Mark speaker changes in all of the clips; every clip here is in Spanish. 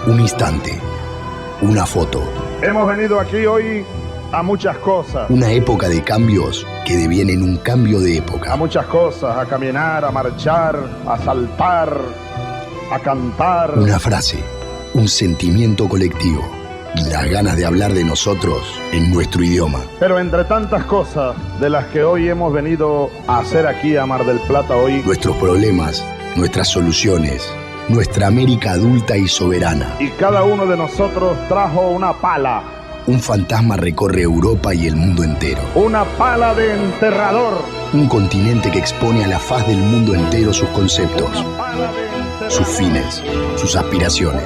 Speaker 1: Un instante, una foto.
Speaker 2: Hemos venido aquí hoy a muchas cosas.
Speaker 1: Una época de cambios que devienen un cambio de época.
Speaker 2: A muchas cosas, a caminar, a marchar, a saltar, a cantar.
Speaker 1: Una frase, un sentimiento colectivo y las ganas de hablar de nosotros en nuestro idioma.
Speaker 2: Pero entre tantas cosas de las que hoy hemos venido a hacer aquí a Mar del Plata hoy,
Speaker 1: Nuestros problemas, nuestras soluciones, nuestra América adulta y soberana.
Speaker 2: y cada uno de nosotros trajo una pala.
Speaker 1: Un fantasma recorre Europa y el mundo entero.
Speaker 2: Una pala de enterrador.
Speaker 1: Un continente que expone a la faz del mundo entero sus conceptos,
Speaker 2: Una pala de enterrador.
Speaker 1: sus fines, sus aspiraciones.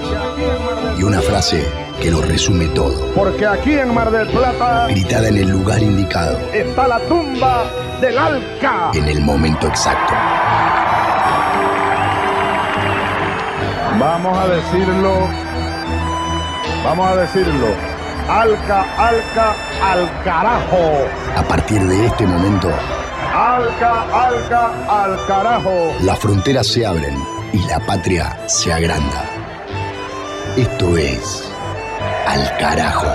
Speaker 1: Y una frase que lo resume todo,
Speaker 2: Porque aquí en Mar del Plata
Speaker 1: gritada en el lugar indicado,
Speaker 2: está la tumba del Alca.
Speaker 1: en el momento exacto.
Speaker 2: Vamos a decirlo. Alca, Alca, al carajo.
Speaker 1: A partir de este momento,
Speaker 2: Alca, Alca, al carajo.
Speaker 1: las fronteras se abren y la patria se agranda. Esto es Al Carajo.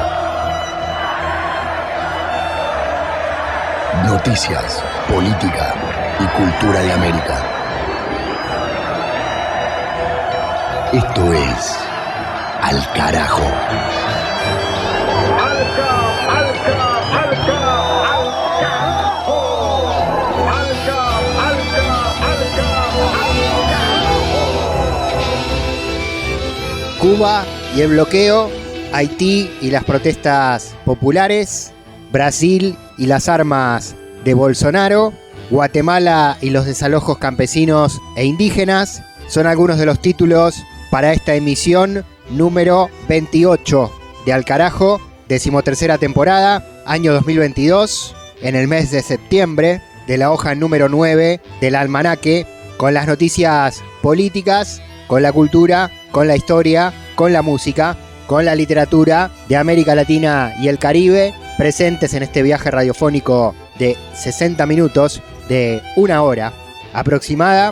Speaker 1: Noticias, política y cultura de América. Esto es Al Carajo.
Speaker 2: Alca, Alca, Alca, al carajo. Alca, Alca, Alca, al carajo.
Speaker 3: Cuba y el bloqueo, Haití y las protestas populares, Brasil y las armas de Bolsonaro, Guatemala y los desalojos campesinos e indígenas son algunos de los títulos para esta emisión número 28 de Al Carajo, 13ª temporada, año 2022, en el mes de septiembre, de la hoja número 9 del almanaque, con las noticias políticas, con la cultura, con la historia, con la música, con la literatura de América Latina y el Caribe, presentes en este viaje radiofónico de 60 minutos, de una hora aproximada,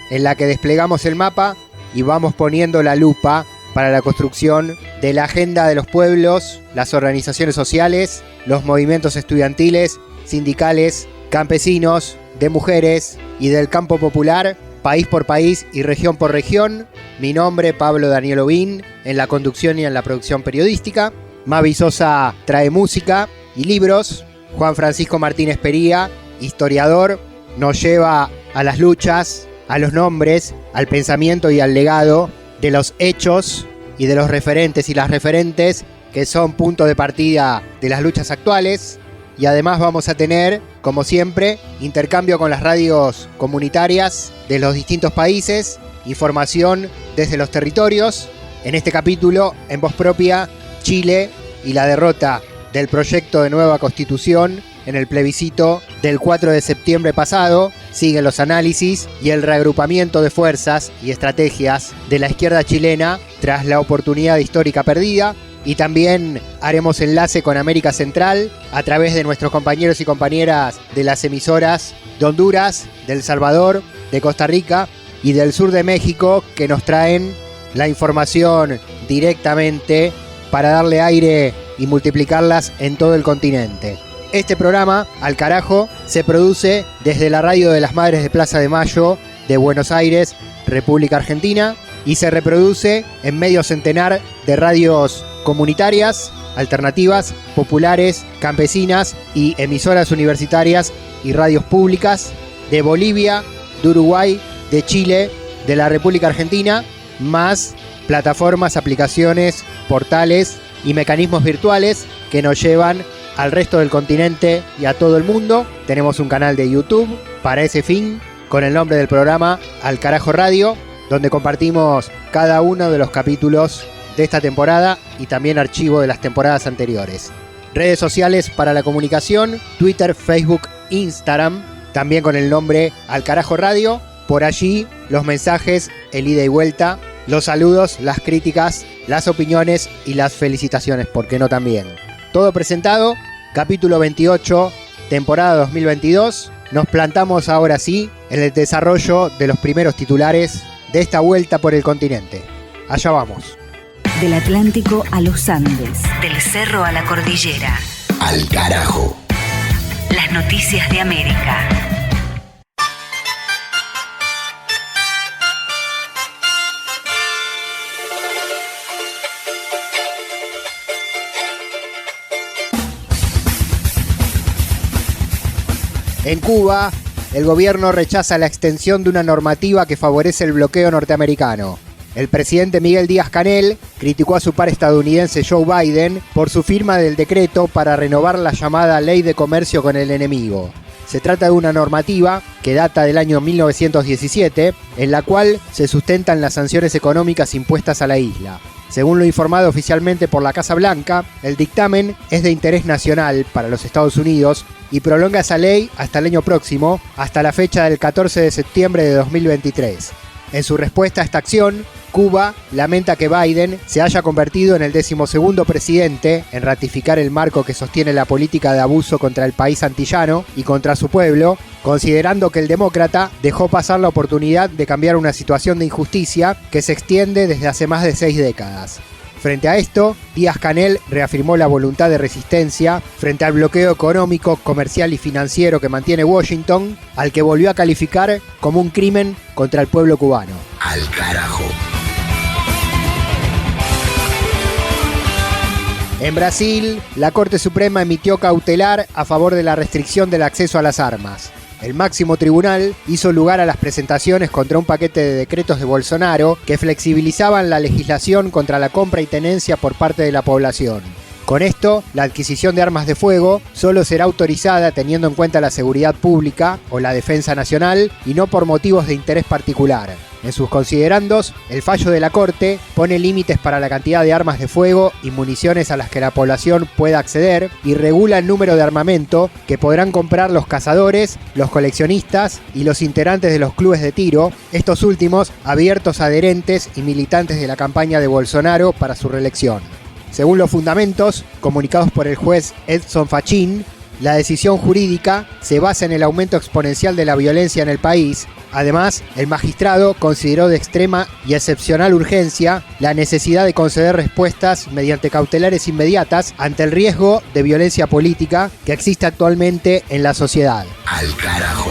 Speaker 3: en la que desplegamos el mapa y vamos poniendo la lupa para la construcción de la agenda de los pueblos, las organizaciones sociales, los movimientos estudiantiles, sindicales, campesinos, de mujeres y del campo popular, país por país y región por región. Mi nombre, Pablo Daniel Ovín, en la conducción y en la producción periodística. Mavi Sosa trae música y libros. Juan Francisco Martínez Pería, historiador, nos lleva a las luchas, a los nombres, al pensamiento y al legado de los hechos y de los referentes y las referentes que son punto de partida de las luchas actuales. Y además vamos a tener, como siempre, intercambio con las radios comunitarias de los distintos países, información desde los territorios. En este capítulo, en voz propia, Chile y la derrota del proyecto de nueva constitución en el plebiscito del 4 de septiembre pasado. Siguen los análisis y el reagrupamiento de fuerzas y estrategias de la izquierda chilena tras la oportunidad histórica perdida. Y también haremos enlace con América Central a través de nuestros compañeros y compañeras de las emisoras de Honduras, de El Salvador, de Costa Rica y del sur de México, que nos traen la información directamente para darle aire y multiplicarlas en todo el continente. Este programa, Al Carajo, se produce desde la radio de las Madres de Plaza de Mayo de Buenos Aires, República Argentina, y se reproduce en medio centenar de radios comunitarias, alternativas, populares, campesinas y emisoras universitarias y radios públicas de Bolivia, de Uruguay, de Chile, de la República Argentina, más plataformas, aplicaciones, portales y mecanismos virtuales que nos llevan al resto del continente y a todo el mundo. Tenemos un canal de YouTube para ese fin, con el nombre del programa Al Carajo Radio, donde compartimos cada uno de los capítulos de esta temporada y también archivo de las temporadas anteriores. Redes sociales para la comunicación, Twitter, Facebook, Instagram, también con el nombre Al Carajo Radio. Por allí los mensajes, el ida y vuelta, los saludos, las críticas, las opiniones y las felicitaciones, ¿por qué no también? Todo presentado, capítulo 28, temporada 2022. Nos plantamos ahora sí en el desarrollo de los primeros titulares de esta vuelta por el continente. Allá vamos.
Speaker 4: Del Atlántico a los Andes. Del cerro a la cordillera.
Speaker 1: Al carajo.
Speaker 4: Las noticias de América.
Speaker 3: En Cuba, el gobierno rechaza la extensión de una normativa que favorece el bloqueo norteamericano. El presidente Miguel Díaz-Canel criticó a su par estadounidense Joe Biden por su firma del decreto para renovar la llamada Ley de Comercio con el Enemigo. Se trata de una normativa que data del año 1917, en la cual se sustentan las sanciones económicas impuestas a la isla. Según lo informado oficialmente por la Casa Blanca, el dictamen es de interés nacional para los Estados Unidos y prolonga esa ley hasta el año próximo, hasta la fecha del 14 de septiembre de 2023. En su respuesta a esta acción, Cuba lamenta que Biden se haya convertido en el 12º presidente en ratificar el marco que sostiene la política de abuso contra el país antillano y contra su pueblo, considerando que el demócrata dejó pasar la oportunidad de cambiar una situación de injusticia que se extiende desde hace más de 6 décadas. Frente a esto, Díaz-Canel reafirmó la voluntad de resistencia frente al bloqueo económico, comercial y financiero que mantiene Washington, al que volvió a calificar como un crimen contra el pueblo cubano.
Speaker 1: Al carajo.
Speaker 3: En Brasil, la Corte Suprema emitió cautelar a favor de la restricción del acceso a las armas. El máximo tribunal hizo lugar a las presentaciones contra un paquete de decretos de Bolsonaro que flexibilizaban la legislación contra la compra y tenencia por parte de la población. Con esto, la adquisición de armas de fuego solo será autorizada teniendo en cuenta la seguridad pública o la defensa nacional y no por motivos de interés particular. En sus considerandos, el fallo de la Corte pone límites para la cantidad de armas de fuego y municiones a las que la población pueda acceder y regula el número de armamento que podrán comprar los cazadores, los coleccionistas y los integrantes de los clubes de tiro, estos últimos abiertos a adherentes y militantes de la campaña de Bolsonaro para su reelección. Según los fundamentos comunicados por el juez Edson Fachin, la decisión jurídica se basa en el aumento exponencial de la violencia en el país. Además, el magistrado consideró de extrema y excepcional urgencia la necesidad de conceder respuestas mediante cautelares inmediatas ante el riesgo de violencia política que existe actualmente en la sociedad.
Speaker 1: Al carajo.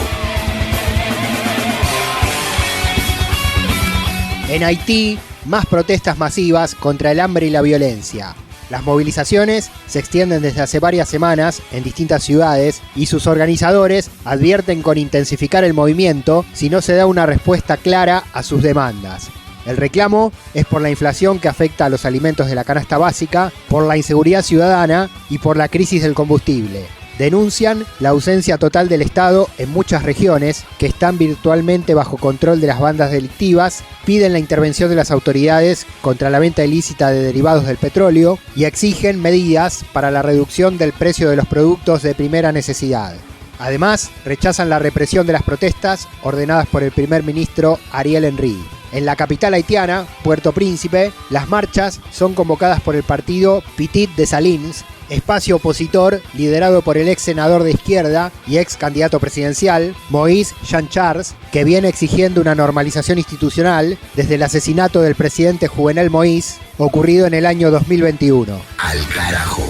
Speaker 3: En Haití, más protestas masivas contra el hambre y la violencia. Las movilizaciones se extienden desde hace varias semanas en distintas ciudades y sus organizadores advierten con intensificar el movimiento si no se da una respuesta clara a sus demandas. El reclamo es por la inflación que afecta a los alimentos de la canasta básica, por la inseguridad ciudadana y por la crisis del combustible. Denuncian la ausencia total del Estado en muchas regiones que están virtualmente bajo control de las bandas delictivas, piden la intervención de las autoridades contra la venta ilícita de derivados del petróleo y exigen medidas para la reducción del precio de los productos de primera necesidad. Además, rechazan la represión de las protestas ordenadas por el primer ministro Ariel Henry. En la capital haitiana, Puerto Príncipe, las marchas son convocadas por el partido Petit des Salines, espacio opositor liderado por el ex senador de izquierda y ex candidato presidencial, Moïse Jean-Charles, que viene exigiendo una normalización institucional desde el asesinato del presidente Juvenel Moïse, ocurrido en el año 2021.
Speaker 1: Al carajo.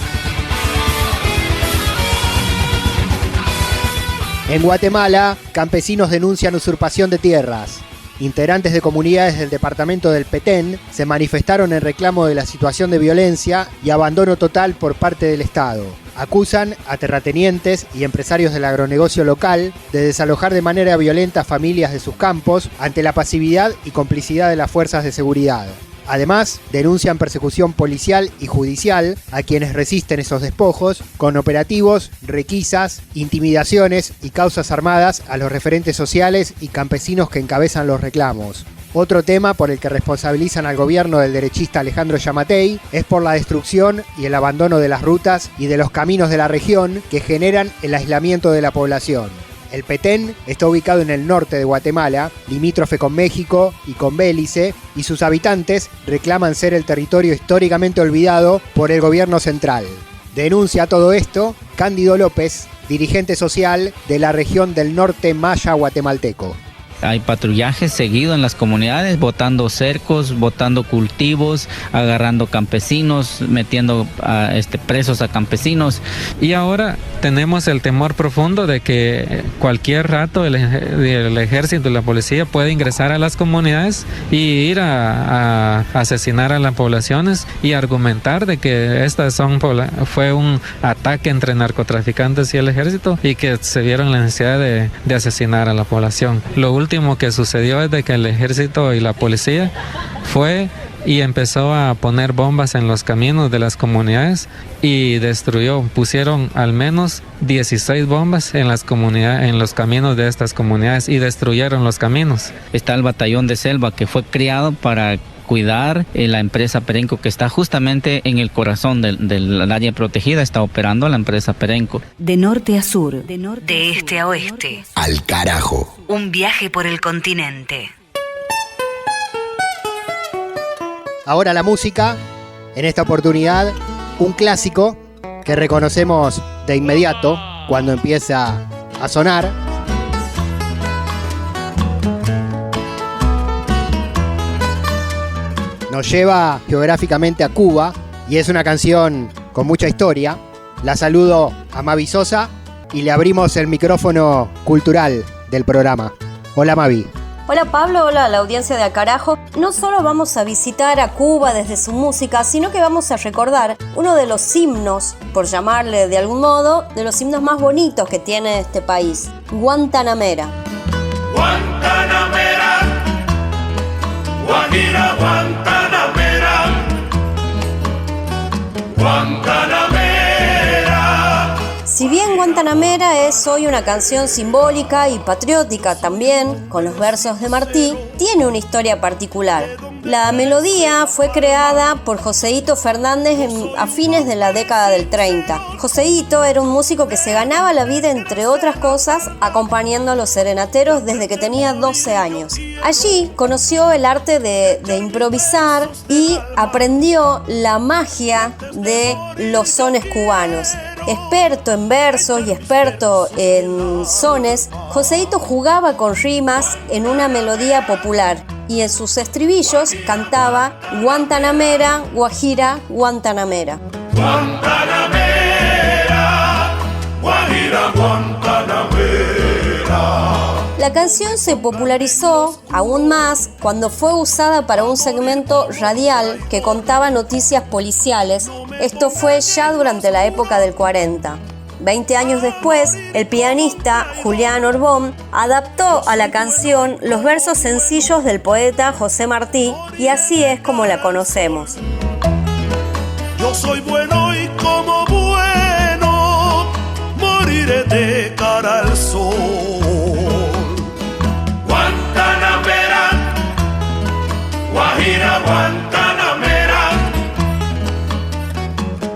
Speaker 3: En Guatemala, campesinos denuncian usurpación de tierras. Integrantes de comunidades del departamento del Petén se manifestaron en reclamo de la situación de violencia y abandono total por parte del Estado. Acusan a terratenientes y empresarios del agronegocio local de desalojar de manera violenta a familias de sus campos ante la pasividad y complicidad de las fuerzas de seguridad. Además, denuncian persecución policial y judicial a quienes resisten esos despojos, con operativos, requisas, intimidaciones y causas armadas a los referentes sociales y campesinos que encabezan los reclamos. Otro tema por el que responsabilizan al gobierno del derechista Alejandro Yamatei es por la destrucción y el abandono de las rutas y de los caminos de la región que generan el aislamiento de la población. El Petén está ubicado en el norte de Guatemala, limítrofe con México y con Belice, y sus habitantes reclaman ser el territorio históricamente olvidado por el gobierno central. Denuncia todo esto Cándido López, dirigente social de la región del norte maya guatemalteco.
Speaker 5: hay patrullajes seguidos en las comunidades, botando cercos, botando cultivos, agarrando campesinos, metiendo presos a campesinos.
Speaker 6: Y ahora tenemos el temor profundo de que cualquier rato el ejército y la policía puede ingresar a las comunidades y ir a asesinar a las poblaciones y argumentar de que fue un ataque entre narcotraficantes y el ejército y que se vieron la necesidad de asesinar a la población. Lo último que sucedió es de que el ejército y la policía fue y empezó a poner bombas en los caminos de las comunidades y pusieron al menos 16 bombas en las comunidades, en los caminos de estas comunidades, y destruyeron los caminos.
Speaker 5: Está el batallón de selva, que fue creado para cuidar la empresa Perenco, que está justamente en el corazón del área protegida. Está operando la empresa Perenco.
Speaker 4: De norte a sur, de este a oeste.
Speaker 1: Al carajo.
Speaker 4: Un viaje por el continente.
Speaker 3: Ahora la música, en esta oportunidad, un clásico que reconocemos de inmediato cuando empieza a sonar. Nos lleva geográficamente a Cuba y es una canción con mucha historia. La saludo a Mavi Sosa y le abrimos el micrófono cultural del programa. Hola Mavi.
Speaker 7: Hola Pablo, hola a la audiencia de Al Carajo. No solo vamos a visitar a Cuba desde su música, sino que vamos a recordar uno de los himnos, por llamarle de algún modo, de los himnos más bonitos que tiene este país, Guantanamera.
Speaker 8: Guantanamera, Guajira, Guantanamera, Guantanamera.
Speaker 7: Si bien Guantanamera es hoy una canción simbólica y patriótica también, con los versos de Martí, tiene una historia particular. La melodía fue creada por Joseito Fernández a fines de la década del 30. Joseito era un músico que se ganaba la vida, entre otras cosas, acompañando a los serenateros desde que tenía 12 años. Allí conoció el arte de improvisar y aprendió la magia de los sones cubanos. Experto en versos y experto en sones, Joseito jugaba con rimas en una melodía popular y en sus estribillos cantaba Guantanamera, Guajira, Guantanamera.
Speaker 8: Guantanamera, Guajira, Guantanamera.
Speaker 7: La canción se popularizó aún más cuando fue usada para un segmento radial que contaba noticias policiales. Esto fue ya durante la época del 40. 20 años después, el pianista Julián Orbón adaptó a la canción los versos sencillos del poeta José Martí y así es como la conocemos.
Speaker 8: Yo soy bueno y como bueno moriré de cara al sol. Guantanamera, Guajira, Guantanamera,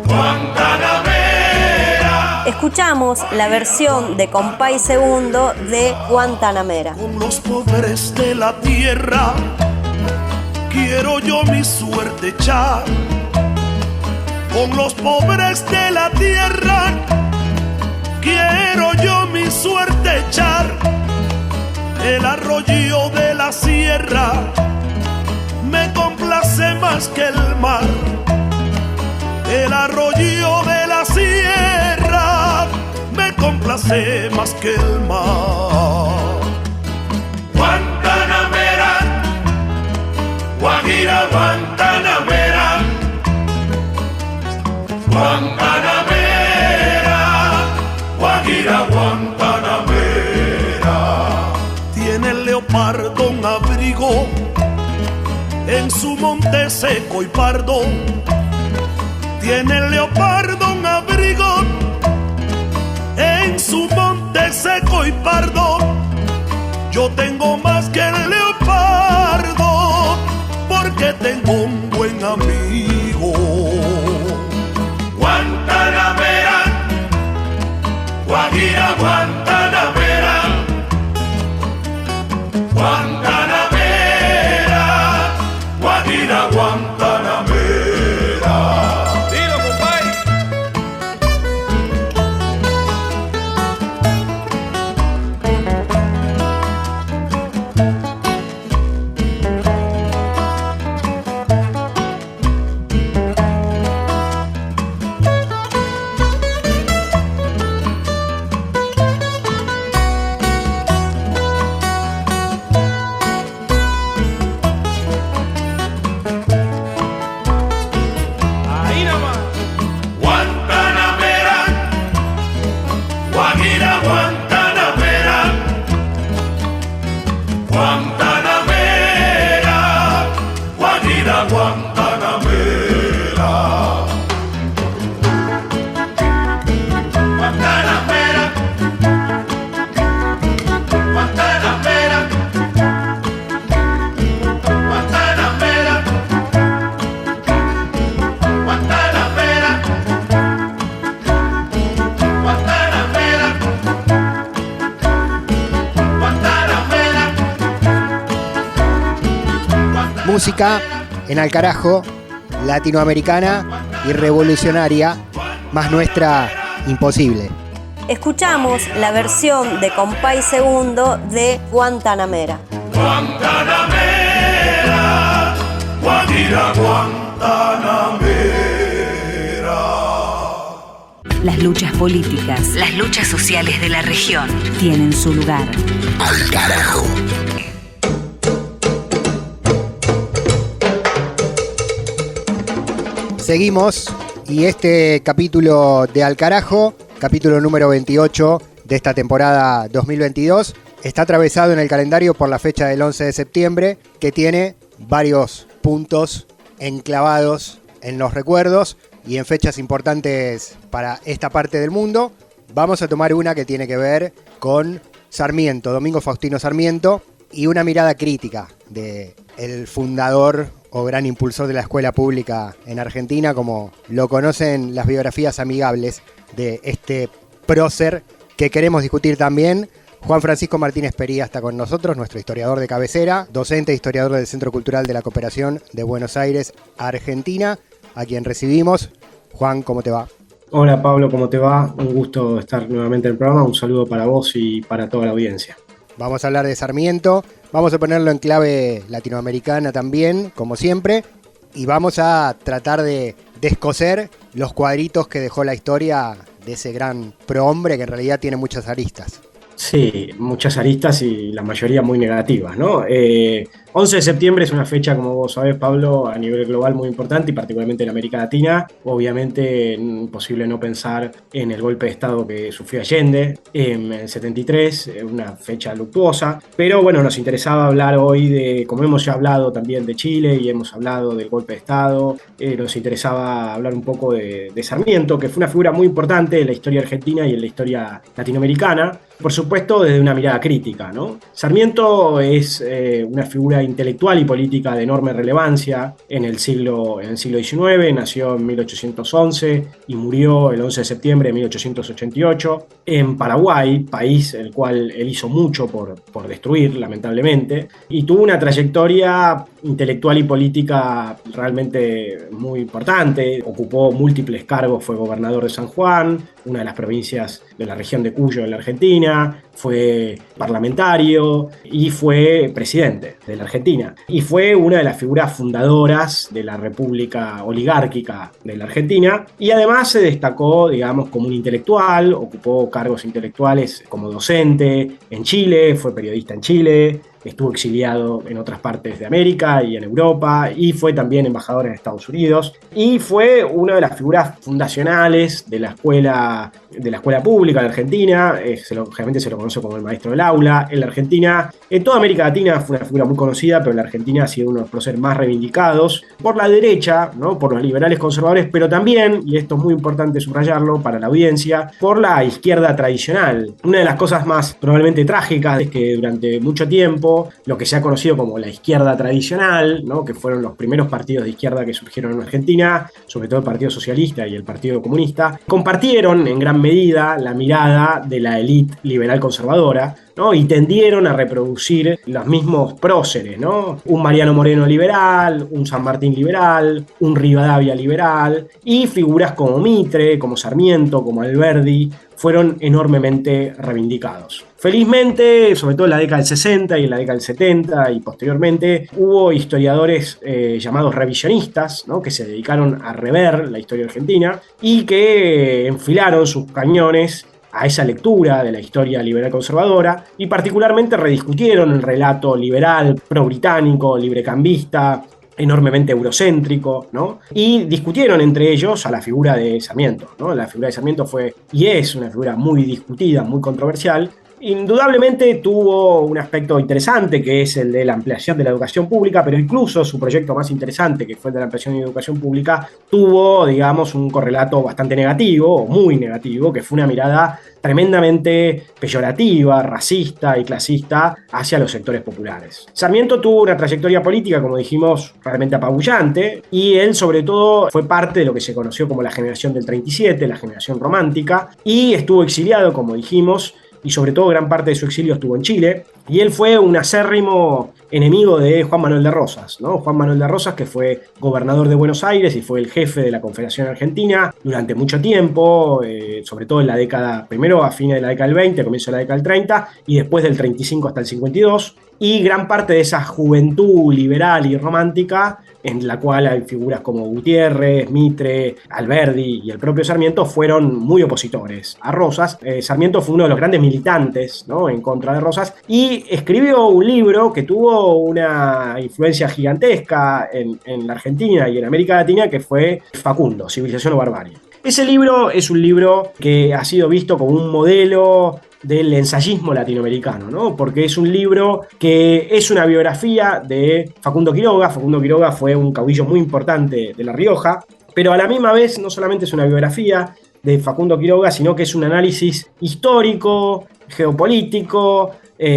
Speaker 8: Guantanamera.
Speaker 7: Escuchamos la versión de Compay Segundo de Guantanamera.
Speaker 8: Con los pobres de la tierra quiero yo mi suerte echar. Con los pobres de la tierra quiero yo mi suerte echar. El arroyo de la sierra me complace más que el mar. El arroyo de la sierra me complace más que el mar. Guantanamera, Guajira, Guantanamera, Guantanamera, Guajira, Guantanamera. Tiene el leopardo un abrigo en su monte seco y pardo. Tiene el leopardo un abrigo en su monte seco y pardo. Yo tengo más que el leopardo porque tengo un buen amigo. Guantanamera, Guajira, Guantanamera, Guantanamera, Guajira, Guantanamera.
Speaker 3: música en Al Carajo, latinoamericana y revolucionaria, más nuestra imposible.
Speaker 7: Escuchamos la versión de Compay Segundo de Guantanamera.
Speaker 8: Guantanamera, Guajira Guantanamera.
Speaker 4: Las luchas políticas, las luchas sociales de la región tienen su lugar.
Speaker 1: Al Carajo.
Speaker 3: Seguimos y este capítulo de Al Carajo, capítulo número 28 de esta temporada 2022, está atravesado en el calendario por la fecha del 11 de septiembre, que tiene varios puntos enclavados en los recuerdos y en fechas importantes para esta parte del mundo. Vamos a tomar una que tiene que ver con Sarmiento, Domingo Faustino Sarmiento, y una mirada crítica de el fundador o gran impulsor de la escuela pública en Argentina, como lo conocen las biografías amigables de este prócer que queremos discutir también. Juan Francisco Martínez Pería está con nosotros, nuestro historiador de cabecera, docente e historiador del Centro Cultural de la Cooperación de Buenos Aires, Argentina, a quien recibimos. Juan, ¿cómo te va?
Speaker 9: Hola Pablo, ¿cómo te va? Un gusto estar nuevamente en el programa, un saludo para vos y para toda la audiencia.
Speaker 3: Vamos a hablar de Sarmiento, vamos a ponerlo en clave latinoamericana también, como siempre, y vamos a tratar de descoser los cuadritos que dejó la historia de ese gran prohombre que en realidad tiene muchas aristas.
Speaker 9: Sí, muchas aristas y la mayoría muy negativas, ¿no? 11 de septiembre es una fecha, como vos sabés, Pablo, a nivel global muy importante y particularmente en América Latina. Obviamente, imposible no pensar en el golpe de Estado que sufrió Allende en el 73, una fecha luctuosa. Pero bueno, nos interesaba hablar hoy de, como hemos ya hablado también de Chile y hemos hablado del golpe de Estado, nos interesaba hablar un poco de Sarmiento, que fue una figura muy importante en la historia argentina y en la historia latinoamericana. Por supuesto, desde una mirada crítica, ¿no? Sarmiento es una figura intelectual y política de enorme relevancia en el siglo XIX, nació en 1811 y murió el 11 de septiembre de 1888 en Paraguay, país el cual él hizo mucho por destruir, lamentablemente, y tuvo una trayectoria intelectual y política realmente muy importante. Ocupó múltiples cargos, fue gobernador de San Juan, una de las provincias de la región de Cuyo en la Argentina, fue parlamentario y fue presidente de la Argentina. Y fue una de las figuras fundadoras de la República Oligárquica de la Argentina. Y además se destacó, digamos, como un intelectual, ocupó cargos intelectuales como docente en Chile, fue periodista en Chile, estuvo exiliado en otras partes de América y en Europa, y fue también embajador en Estados Unidos, y fue una de las figuras fundacionales de la escuela pública de Argentina. Generalmente se lo conoce como el maestro del aula. En la Argentina, en toda América Latina fue una figura muy conocida, pero en la Argentina ha sido uno de los próceres más reivindicados por la derecha, ¿no? Por los liberales conservadores, pero también, y esto es muy importante subrayarlo para la audiencia, por la izquierda tradicional. Una de las cosas más probablemente trágicas es que durante mucho tiempo lo que se ha conocido como la izquierda tradicional, ¿no? Que fueron los primeros partidos de izquierda que surgieron en Argentina, sobre todo el Partido Socialista y el Partido Comunista, compartieron en gran medida la mirada de la élite liberal conservadora, ¿no? Y tendieron a reproducir los mismos próceres, ¿no? Un Mariano Moreno liberal, un San Martín liberal, un Rivadavia liberal, y figuras como Mitre, como Sarmiento, como Alberdi, fueron enormemente reivindicados. Felizmente, sobre todo en la década del 60 y en la década del 70 y posteriormente, hubo historiadores llamados revisionistas, ¿no? Que se dedicaron a rever la historia argentina y que enfilaron sus cañones a esa lectura de la historia liberal conservadora y particularmente rediscutieron el relato liberal, pro-británico, librecambista, enormemente eurocéntrico, ¿no? Y discutieron entre ellos a la figura de Sarmiento, ¿no? La figura de Sarmiento fue y es una figura muy discutida, muy controversial. Indudablemente tuvo un aspecto interesante, que es el de la ampliación de la educación pública, pero incluso su proyecto más interesante, que fue el de la ampliación de la educación pública, tuvo, digamos, un correlato bastante negativo, o muy negativo, que fue una mirada tremendamente peyorativa, racista y clasista hacia los sectores populares. Sarmiento tuvo una trayectoria política, como dijimos, realmente apabullante, y él sobre todo fue parte de lo que se conoció como la generación del 37, la generación romántica, y estuvo exiliado, como dijimos, y sobre todo gran parte de su exilio estuvo en Chile. Y él fue un acérrimo enemigo de Juan Manuel de Rosas, ¿no? Juan Manuel de Rosas, que fue gobernador de Buenos Aires y fue el jefe de la Confederación Argentina durante mucho tiempo, sobre todo en la década, primero a fines de la década del 20, comienzo de la década del 30, y después del 35 hasta el 52, y gran parte de esa juventud liberal y romántica, en la cual hay figuras como Gutiérrez, Mitre, Alberdi y el propio Sarmiento, fueron muy opositores a Rosas. Sarmiento fue uno de los grandes militantes, ¿no?, en contra de Rosas, y escribió un libro que tuvo una influencia gigantesca en la Argentina y en América Latina, que fue Facundo, Civilización o Barbarie. Ese libro es un libro que ha sido visto como un modelo del ensayismo latinoamericano, ¿no? Porque es un libro que es una biografía de Facundo Quiroga. Facundo Quiroga fue un caudillo muy importante de La Rioja, pero a la misma vez no solamente es una biografía de Facundo Quiroga, sino que es un análisis histórico, geopolítico,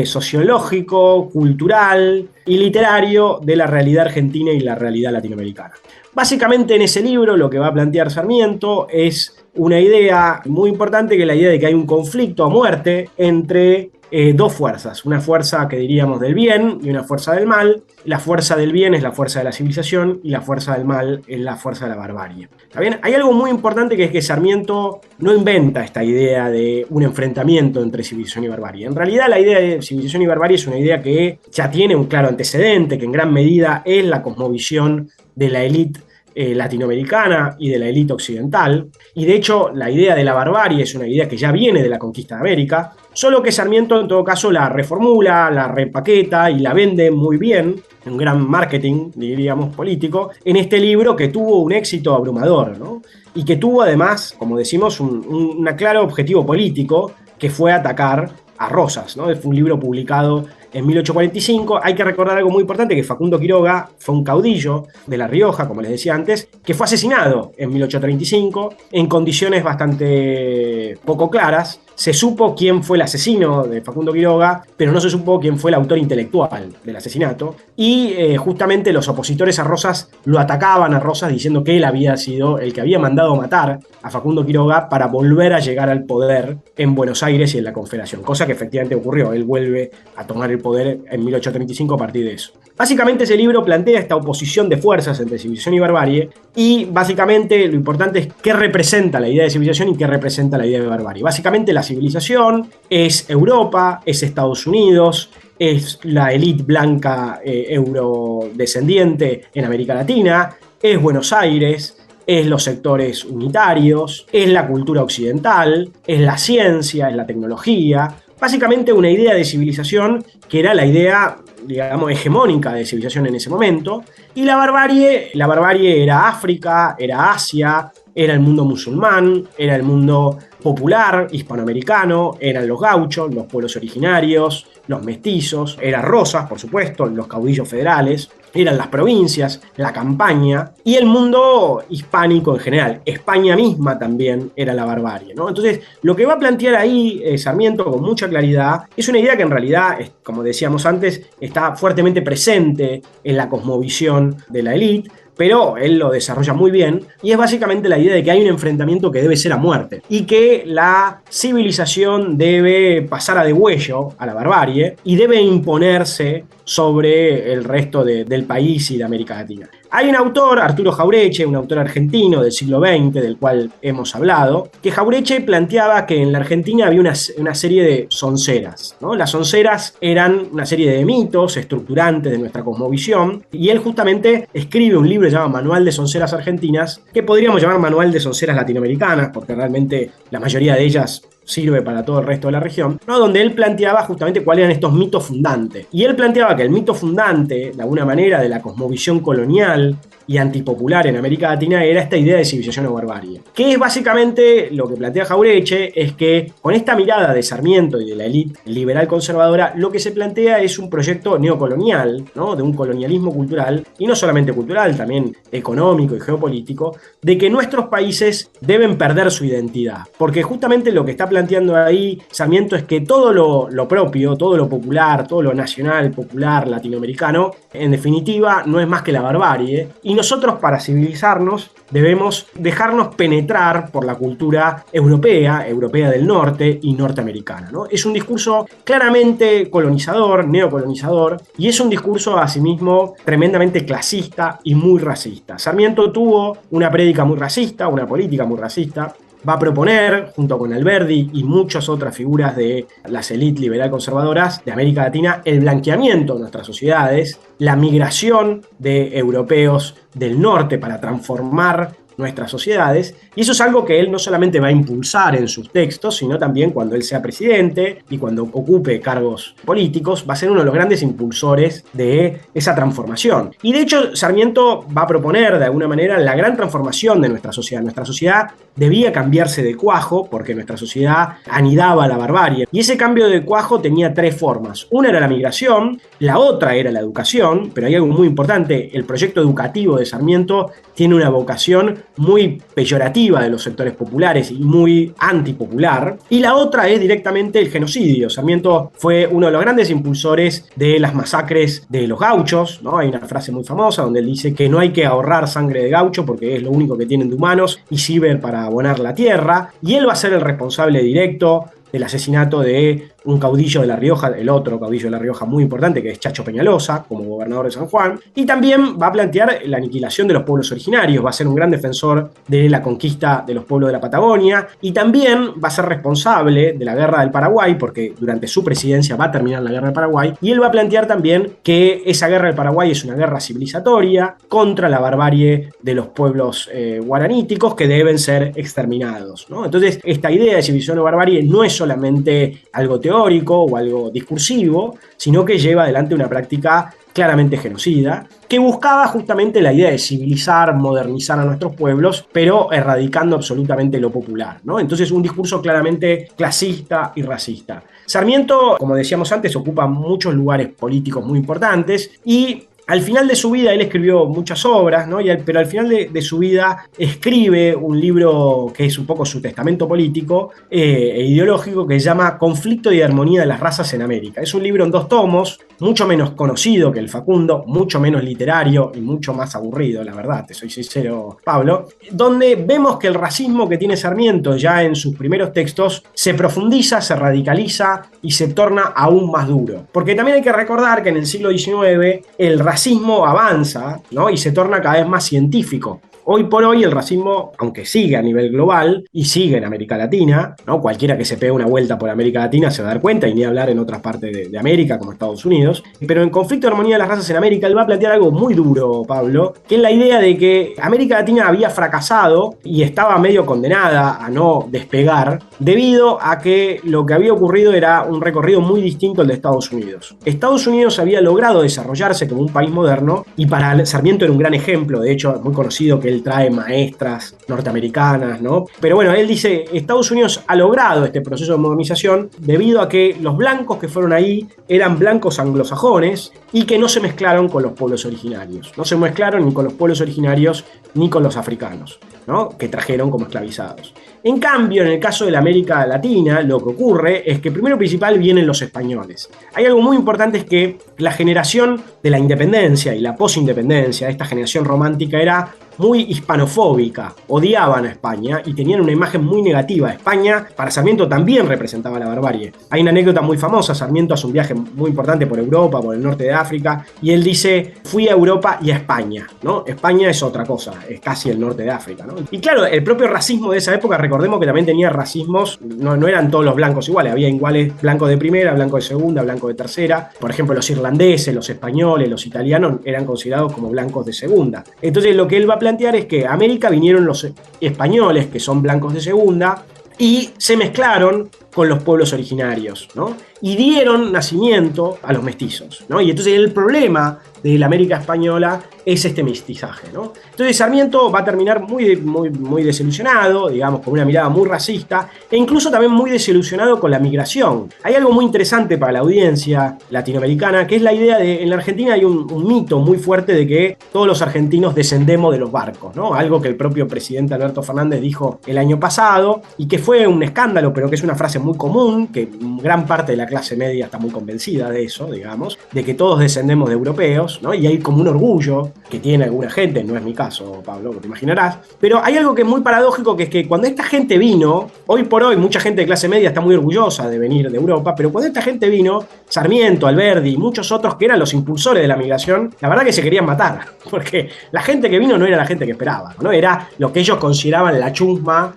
Speaker 9: sociológico, cultural y literario de la realidad argentina y la realidad latinoamericana. Básicamente en ese libro lo que va a plantear Sarmiento es una idea muy importante, que es la idea de que hay un conflicto a muerte entre dos fuerzas, una fuerza que diríamos del bien y una fuerza del mal. La fuerza del bien es la fuerza de la civilización y la fuerza del mal es la fuerza de la barbarie. ¿Está bien? Hay algo muy importante, que es que Sarmiento no inventa esta idea de un enfrentamiento entre civilización y barbarie. En realidad la idea de civilización y barbarie es una idea que ya tiene un claro antecedente, que en gran medida es la cosmovisión de la élite latinoamericana y de la élite occidental, y de hecho la idea de la barbarie es una idea que ya viene de la conquista de América, solo que Sarmiento en todo caso la reformula, la reempaqueta y la vende muy bien, un gran marketing, diríamos, político, en este libro que tuvo un éxito abrumador, ¿no? Y que tuvo además, como decimos, un claro objetivo político, que fue atacar a Rosas, ¿no? Fue un libro publicado en 1845. Hay que recordar algo muy importante, que Facundo Quiroga fue un caudillo de La Rioja, como les decía antes, que fue asesinado en 1835 en condiciones bastante poco claras. Se supo quién fue el asesino de Facundo Quiroga, pero no se supo quién fue el autor intelectual del asesinato. Y justamente los opositores a Rosas lo atacaban a Rosas diciendo que él había sido el que había mandado matar a Facundo Quiroga para volver a llegar al poder en Buenos Aires y en la Confederación, cosa que efectivamente ocurrió. Él vuelve a tomar el poder en 1835 a partir de eso. Básicamente ese libro plantea esta oposición de fuerzas entre civilización y barbarie, y básicamente lo importante es qué representa la idea de civilización y qué representa la idea de barbarie. Básicamente la civilización es Europa, es Estados Unidos, es la élite blanca eurodescendiente en América Latina, es Buenos Aires, es los sectores unitarios, es la cultura occidental, es la ciencia, es la tecnología. Básicamente una idea de civilización que era la idea, digamos, hegemónica de civilización en ese momento. Y la barbarie era África, era Asia, era el mundo musulmán, era el mundo popular hispanoamericano, eran los gauchos, los pueblos originarios, los mestizos, era Rosas, por supuesto, los caudillos federales, eran las provincias, la campaña y el mundo hispánico en general. España misma también era la barbarie, ¿no? Entonces, lo que va a plantear ahí Sarmiento con mucha claridad es una idea que en realidad, como decíamos antes, está fuertemente presente en la cosmovisión de la élite, pero él lo desarrolla muy bien, y es básicamente la idea de que hay un enfrentamiento que debe ser a muerte, y que la civilización debe pasar a degüello a la barbarie, y debe imponerse sobre el resto del país y de América Latina. Hay un autor, Arturo Jaureche, un autor argentino del siglo XX, del cual hemos hablado, que Jaureche planteaba que en la Argentina había una serie de sonceras, ¿no? Las sonceras eran una serie de mitos estructurantes de nuestra cosmovisión, y él justamente escribe un libro llamado Manual de Sonceras Argentinas, que podríamos llamar Manual de Sonceras Latinoamericanas, porque realmente la mayoría de ellas sirve para todo el resto de la región, ¿no? Donde él planteaba justamente cuáles eran estos mitos fundantes. Y él planteaba que el mito fundante, de alguna manera, de la cosmovisión colonial y antipopular en América Latina era esta idea de civilización o barbarie. Que es básicamente lo que plantea Jaureche, es que con esta mirada de Sarmiento y de la élite liberal conservadora, lo que se plantea es un proyecto neocolonial, ¿no? De un colonialismo cultural, y no solamente cultural, también económico y geopolítico, de que nuestros países deben perder su identidad. Porque justamente lo que está planteando ahí Sarmiento es que todo lo propio, todo lo popular, todo lo nacional, popular, latinoamericano, en definitiva, no es más que la barbarie, y nosotros, para civilizarnos, debemos dejarnos penetrar por la cultura europea del norte y norteamericana, ¿no? Es un discurso claramente colonizador, neocolonizador, y es un discurso asimismo tremendamente clasista y muy racista. Sarmiento tuvo una prédica muy racista, una política muy racista. Va a proponer, junto con Alberdi y muchas otras figuras de las élites liberal conservadoras de América Latina, el blanqueamiento de nuestras sociedades, la migración de europeos del norte para transformar nuestras sociedades, y eso es algo que él no solamente va a impulsar en sus textos, sino también cuando él sea presidente y cuando ocupe cargos políticos, va a ser uno de los grandes impulsores de esa transformación. Y de hecho, Sarmiento va a proponer de alguna manera la gran transformación de nuestra sociedad. Nuestra sociedad debía cambiarse de cuajo porque nuestra sociedad anidaba la barbarie, y ese cambio de cuajo tenía tres formas. Una era la migración, la otra era la educación, pero hay algo muy importante: el proyecto educativo de Sarmiento tiene una vocación muy peyorativa de los sectores populares y muy antipopular, y la otra es directamente el genocidio. Sarmiento fue uno de los grandes impulsores de las masacres de los gauchos, ¿no? Hay una frase muy famosa donde él dice que no hay que ahorrar sangre de gaucho porque es lo único que tienen de humanos y sirve para abonar la tierra, y él va a ser el responsable directo del asesinato de un caudillo de La Rioja, el otro caudillo de La Rioja muy importante, que es Chacho Peñalosa, como gobernador de San Juan, y también va a plantear la aniquilación de los pueblos originarios, va a ser un gran defensor de la conquista de los pueblos de la Patagonia, y también va a ser responsable de la Guerra del Paraguay, porque durante su presidencia va a terminar la Guerra del Paraguay, y él va a plantear también que esa Guerra del Paraguay es una guerra civilizatoria contra la barbarie de los pueblos guaraníticos que deben ser exterminados, ¿no? Entonces, esta idea de civilización o barbarie no es solamente algo teórico o algo discursivo, sino que lleva adelante una práctica claramente genocida, que buscaba justamente la idea de civilizar, modernizar a nuestros pueblos, pero erradicando absolutamente lo popular, ¿no? Entonces, un discurso claramente clasista y racista. Sarmiento, como decíamos antes, ocupa muchos lugares políticos muy importantes, y al final de su vida él escribió muchas obras, ¿no? Pero al final de su vida escribe un libro que es un poco su testamento político e ideológico, que se llama Conflicto y Armonía de las Razas en América. Es un libro en 2 tomos, mucho menos conocido que el Facundo, mucho menos literario y mucho más aburrido, la verdad, te soy sincero, Pablo, donde vemos que el racismo que tiene Sarmiento ya en sus primeros textos se profundiza, se radicaliza y se torna aún más duro. Porque también hay que recordar que en el siglo XIX el racismo avanza, ¿no? Y se torna cada vez más científico. Hoy por hoy el racismo, aunque sigue a nivel global y sigue en América Latina, ¿no? Cualquiera que se pegue una vuelta por América Latina se va a dar cuenta, y ni hablar en otras partes de América como Estados Unidos, pero en Conflicto de Armonía de las Razas en América él va a plantear algo muy duro, Pablo, que es la idea de que América Latina había fracasado y estaba medio condenada a no despegar debido a que lo que había ocurrido era un recorrido muy distinto al de Estados Unidos. Estados Unidos había logrado desarrollarse como un país moderno, y para Sarmiento era un gran ejemplo, de hecho es muy conocido que él trae maestras norteamericanas, ¿no? Pero bueno, él dice, Estados Unidos ha logrado este proceso de modernización debido a que los blancos que fueron ahí eran blancos anglosajones y que no se mezclaron con los pueblos originarios. No se mezclaron ni con los pueblos originarios ni con los africanos, ¿no? Que trajeron como esclavizados. En cambio, en el caso de la América Latina, lo que ocurre es que primero principal vienen los españoles. Hay algo muy importante, es que la generación de la independencia y la posindependencia, esta generación romántica, era muy hispanofóbica, odiaban a España y tenían una imagen muy negativa. España, para Sarmiento, también representaba la barbarie. Hay una anécdota muy famosa: Sarmiento hace un viaje muy importante por Europa, por el norte de África, y él dice, fui a Europa y a España, ¿no? España es otra cosa, es casi el norte de África, ¿no? Y claro, el propio racismo de esa época, recordemos que también tenía racismos, no eran todos los blancos iguales, había iguales blancos de primera, blancos de segunda, blancos de tercera. Por ejemplo, los irlandeses, los españoles, los italianos eran considerados como blancos de segunda. Entonces, lo que él va a plantear es que a América vinieron los españoles, que son blancos de segunda, y se mezclaron con los pueblos originarios, ¿no? Y dieron nacimiento a los mestizos, ¿no? Y entonces el problema de la América española es este mestizaje, ¿no? Entonces Sarmiento va a terminar muy desilusionado, digamos, con una mirada muy racista, e incluso también muy desilusionado con la migración. Hay algo muy interesante para la audiencia latinoamericana, que es la idea de, en la Argentina hay un mito muy fuerte de que todos los argentinos descendemos de los barcos, ¿no? Algo que el propio presidente Alberto Fernández dijo el año pasado, y que fue un escándalo, pero que es una frase muy común, que gran parte de la clase media está muy convencida de eso, digamos, de que todos descendemos de europeos, ¿no? Y hay como un orgullo que tiene alguna gente, no es mi caso, Pablo, que te imaginarás, pero hay algo que es muy paradójico, que es que cuando esta gente vino, hoy por hoy mucha gente de clase media está muy orgullosa de venir de Europa, pero cuando esta gente vino, Sarmiento, Alberdi y muchos otros que eran los impulsores de la migración, la verdad que se querían matar, porque la gente que vino no era la gente que esperaba, ¿no? Era lo que ellos consideraban la chusma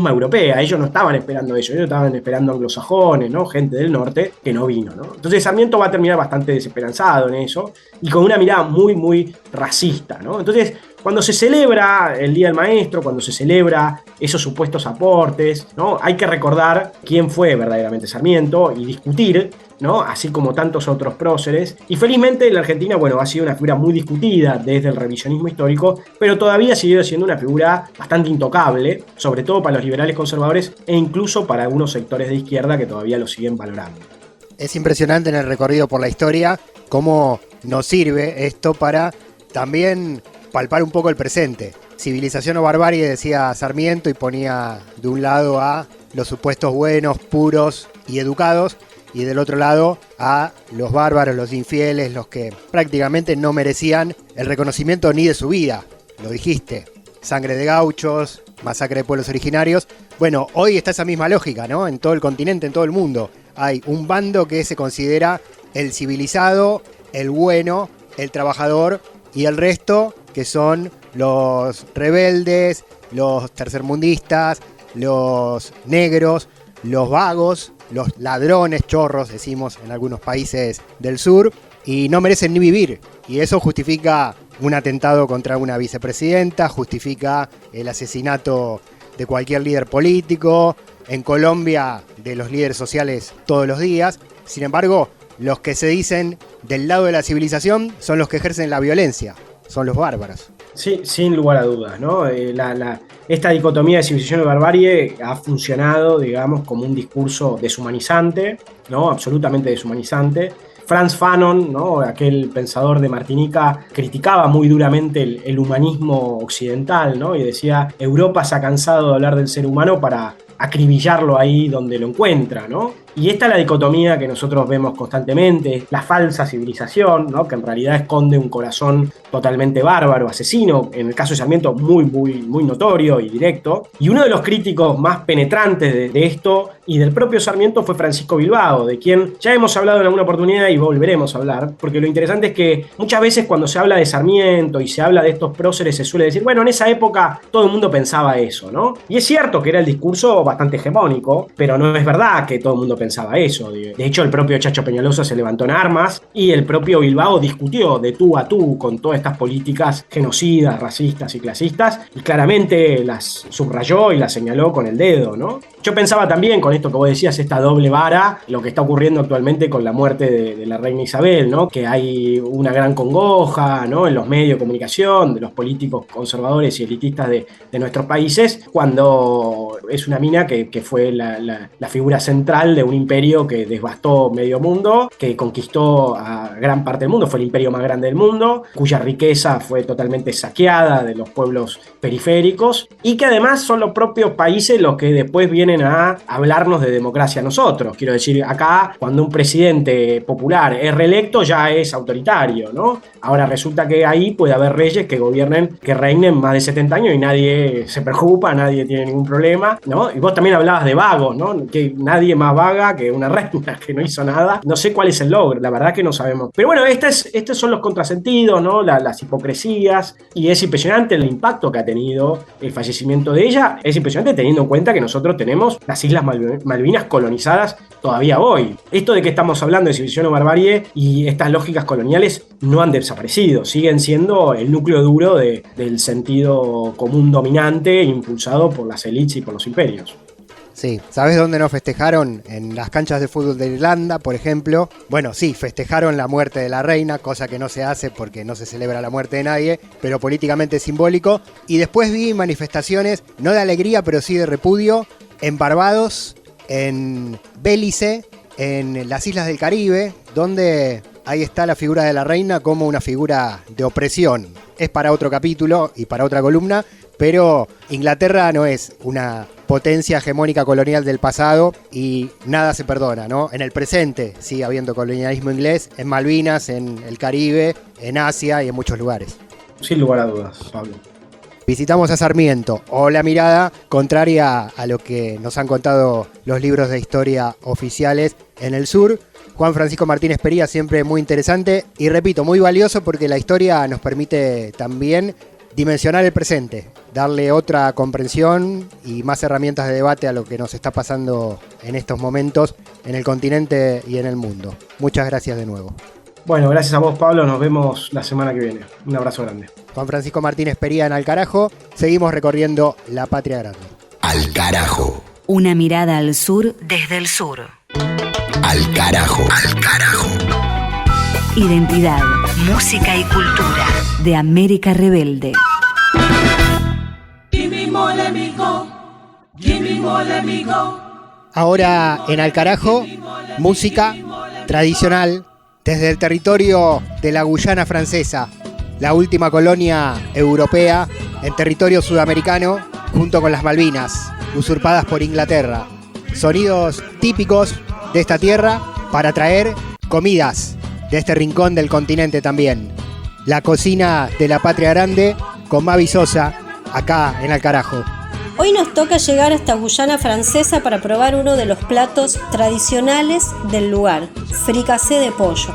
Speaker 9: europea. Ellos no estaban esperando eso, ellos estaban esperando anglosajones, ¿no? Gente del norte que no vino, ¿no? Entonces Sarmiento va a terminar bastante desesperanzado en eso y con una mirada muy, muy racista, ¿no? Entonces, cuando se celebra el Día del Maestro, cuando se celebra esos supuestos aportes, ¿no? Hay que recordar quién fue verdaderamente Sarmiento y discutir, ¿no? Así como tantos otros próceres. Y felizmente en la Argentina, bueno, ha sido una figura muy discutida desde el revisionismo histórico, pero todavía sigue siendo una figura bastante intocable, sobre todo para los liberales conservadores e incluso para algunos sectores de izquierda que todavía lo siguen valorando.
Speaker 3: Es impresionante en el recorrido por la historia cómo nos sirve esto para también palpar un poco el presente. Civilización o barbarie, decía Sarmiento, y ponía de un lado a los supuestos buenos, puros y educados, y del otro lado a los bárbaros, los infieles, los que prácticamente no merecían el reconocimiento ni de su vida. Lo dijiste, sangre de gauchos, masacre de pueblos originarios. Bueno, hoy está esa misma lógica, ¿no? En todo el continente, en todo el mundo. Hay un bando que se considera el civilizado, el bueno, el trabajador, y el resto que son los rebeldes, los tercermundistas, los negros, los vagos, los ladrones, chorros, decimos en algunos países del sur, y no merecen ni vivir. Y eso justifica un atentado contra una vicepresidenta, justifica el asesinato de cualquier líder político, en Colombia de los líderes sociales todos los días. Sin embargo, los que se dicen del lado de la civilización son los que ejercen la violencia, son los bárbaros.
Speaker 9: Sí, sin lugar a dudas, ¿no? Esta dicotomía de civilización y barbarie ha funcionado, digamos, como un discurso deshumanizante, ¿no? Absolutamente deshumanizante. Frantz Fanon, ¿no? Aquel pensador de Martinica, criticaba muy duramente el humanismo occidental, ¿no? Y decía, Europa se ha cansado de hablar del ser humano para acribillarlo ahí donde lo encuentra, ¿no? Y esta es la dicotomía que nosotros vemos constantemente, la falsa civilización, ¿no? Que en realidad esconde un corazón totalmente bárbaro, asesino, en el caso de Sarmiento muy notorio y directo. Y uno de los críticos más penetrantes de esto y del propio Sarmiento fue Francisco Bilbao, de quien ya hemos hablado en alguna oportunidad y volveremos a hablar, porque lo interesante es que muchas veces cuando se habla de Sarmiento y se habla de estos próceres se suele decir, bueno, en esa época todo el mundo pensaba eso, ¿no? Y es cierto que era el discurso bastante hegemónico, pero no es verdad que todo el mundo pensaba eso. De hecho, el propio Chacho Peñalosa se levantó en armas y el propio Bilbao discutió de tú a tú con todas estas políticas genocidas, racistas y clasistas, y claramente las subrayó y las señaló con el dedo, ¿no? Yo pensaba también, con esto que vos decías, esta doble vara, lo que está ocurriendo actualmente con la muerte de la reina Isabel, ¿no? Que hay una gran congoja, ¿no? En los medios de comunicación, de los políticos conservadores y elitistas de nuestros países, cuando es una mina que fue la figura central de un imperio que devastó medio mundo, que conquistó a gran parte del mundo, fue el imperio más grande del mundo, cuya riqueza fue totalmente saqueada de los pueblos periféricos, y que además son los propios países los que después vienen a hablarnos de democracia a nosotros. Quiero decir, acá cuando un presidente popular es reelecto ya es autoritario, ¿no? Ahora resulta que ahí puede haber reyes que gobiernen, que reinen más de 70 años y nadie se preocupa, nadie tiene ningún problema, ¿no? Y vos también hablabas de vagos, ¿no? Que nadie más vaga que una reina que no hizo nada. No sé cuál es el logro, la verdad que no sabemos. Pero bueno, estos son los contrasentidos, ¿no? Las hipocresías, y es impresionante el impacto que ha tenido el fallecimiento de ella. Es impresionante teniendo en cuenta que nosotros tenemos las Islas Malvinas colonizadas todavía hoy. Esto de que estamos hablando de civilización o barbarie y estas lógicas coloniales no han desaparecido, siguen siendo el núcleo duro del sentido común dominante impulsado por las élites y por los imperios.
Speaker 3: Sí, ¿sabes dónde no festejaron? En las canchas de fútbol de Irlanda, por ejemplo. Bueno, sí, festejaron la muerte de la reina, cosa que no se hace porque no se celebra la muerte de nadie, pero políticamente es simbólico. Y después vi manifestaciones, no de alegría, pero sí de repudio, en Barbados, en Belice, en las Islas del Caribe, donde ahí está la figura de la reina como una figura de opresión. Es para otro capítulo y para otra columna, pero Inglaterra no es una potencia hegemónica colonial del pasado y nada se perdona, ¿no? En el presente sigue habiendo colonialismo inglés, en Malvinas, en el Caribe, en Asia y en muchos lugares.
Speaker 9: Sin lugar a dudas, Pablo.
Speaker 3: Visitamos a Sarmiento, o la mirada contraria a lo que nos han contado los libros de historia oficiales en el sur. Juan Francisco Martínez Pería, siempre muy interesante y repito, muy valioso porque la historia nos permite también dimensionar el presente, darle otra comprensión y más herramientas de debate a lo que nos está pasando en estos momentos en el continente y en el mundo. Muchas gracias de nuevo.
Speaker 9: Bueno, gracias a vos, Pablo. Nos vemos la semana que viene. Un abrazo grande.
Speaker 3: Juan Francisco Martínez Pería en Al Carajo. Seguimos recorriendo la patria grande.
Speaker 1: Al Carajo.
Speaker 4: Una mirada al sur desde el sur.
Speaker 1: Al Carajo. Al Carajo.
Speaker 4: Identidad, música y cultura de América Rebelde.
Speaker 3: Ahora en Al Carajo, música tradicional desde el territorio de la Guyana Francesa, la última colonia europea en territorio sudamericano, junto con las Malvinas, usurpadas por Inglaterra. Sonidos típicos de esta tierra para traer comidas de este rincón del continente también. La cocina de la patria grande con Mavi Sosa, acá en Al Carajo.
Speaker 7: Hoy nos toca llegar hasta Guyana Francesa para probar uno de los platos tradicionales del lugar, fricassé de pollo.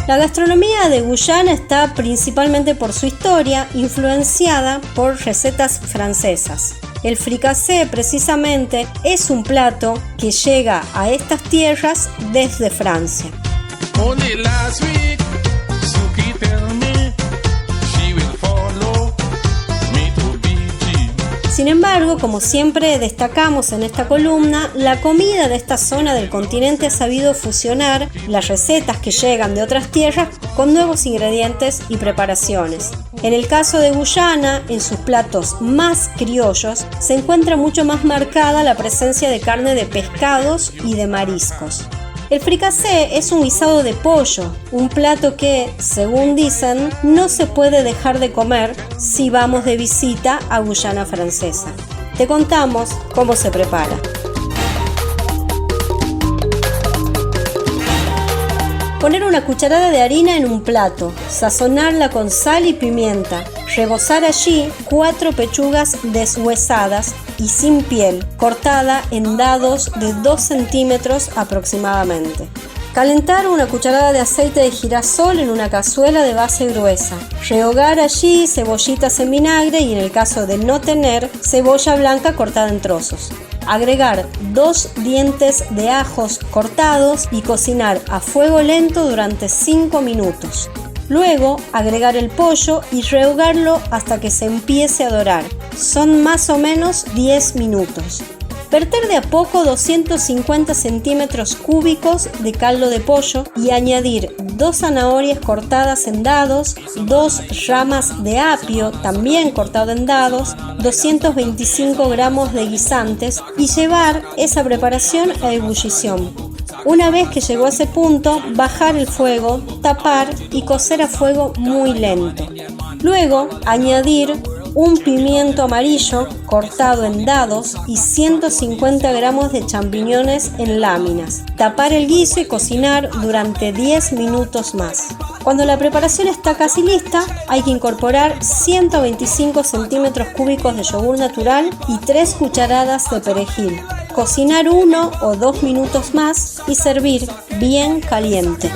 Speaker 7: La gastronomía de Guyana está principalmente por su historia, influenciada por recetas francesas. El fricassé precisamente es un plato que llega a estas tierras desde Francia. Sin embargo, como siempre destacamos en esta columna, la comida de esta zona del continente ha sabido fusionar las recetas que llegan de otras tierras con nuevos ingredientes y preparaciones. En el caso de Guyana, en sus platos más criollos, se encuentra mucho más marcada la presencia de carne de pescados y de mariscos. El fricassé es un guisado de pollo, un plato que, según dicen, no se puede dejar de comer si vamos de visita a Guyana Francesa. Te contamos cómo se prepara. Poner una cucharada de harina en un plato, sazonarla con sal y pimienta, rebozar allí 4 pechugas deshuesadas y sin piel, cortada en dados de 2 centímetros aproximadamente. Calentar una cucharada de aceite de girasol en una cazuela de base gruesa. Rehogar allí cebollitas en vinagre y, en el caso de no tener, cebolla blanca cortada en trozos. Agregar 2 dientes de ajos cortados y cocinar a fuego lento durante 5 minutos. Luego agregar el pollo y rehogarlo hasta que se empiece a dorar. Son más o menos 10 minutos. Verter de a poco 250 centímetros cúbicos de caldo de pollo y añadir 2 zanahorias cortadas en dados, 2 ramas de apio también cortado en dados, 225 gramos de guisantes y llevar esa preparación a ebullición. Una vez que llegó a ese punto, bajar el fuego, tapar y cocer a fuego muy lento. Luego añadir un pimiento amarillo cortado en dados y 150 gramos de champiñones en láminas. Tapar el guiso y cocinar durante 10 minutos más. Cuando la preparación está casi lista, hay que incorporar 125 centímetros cúbicos de yogur natural y 3 cucharadas de perejil. Cocinar 1 o 2 minutos más y servir bien caliente.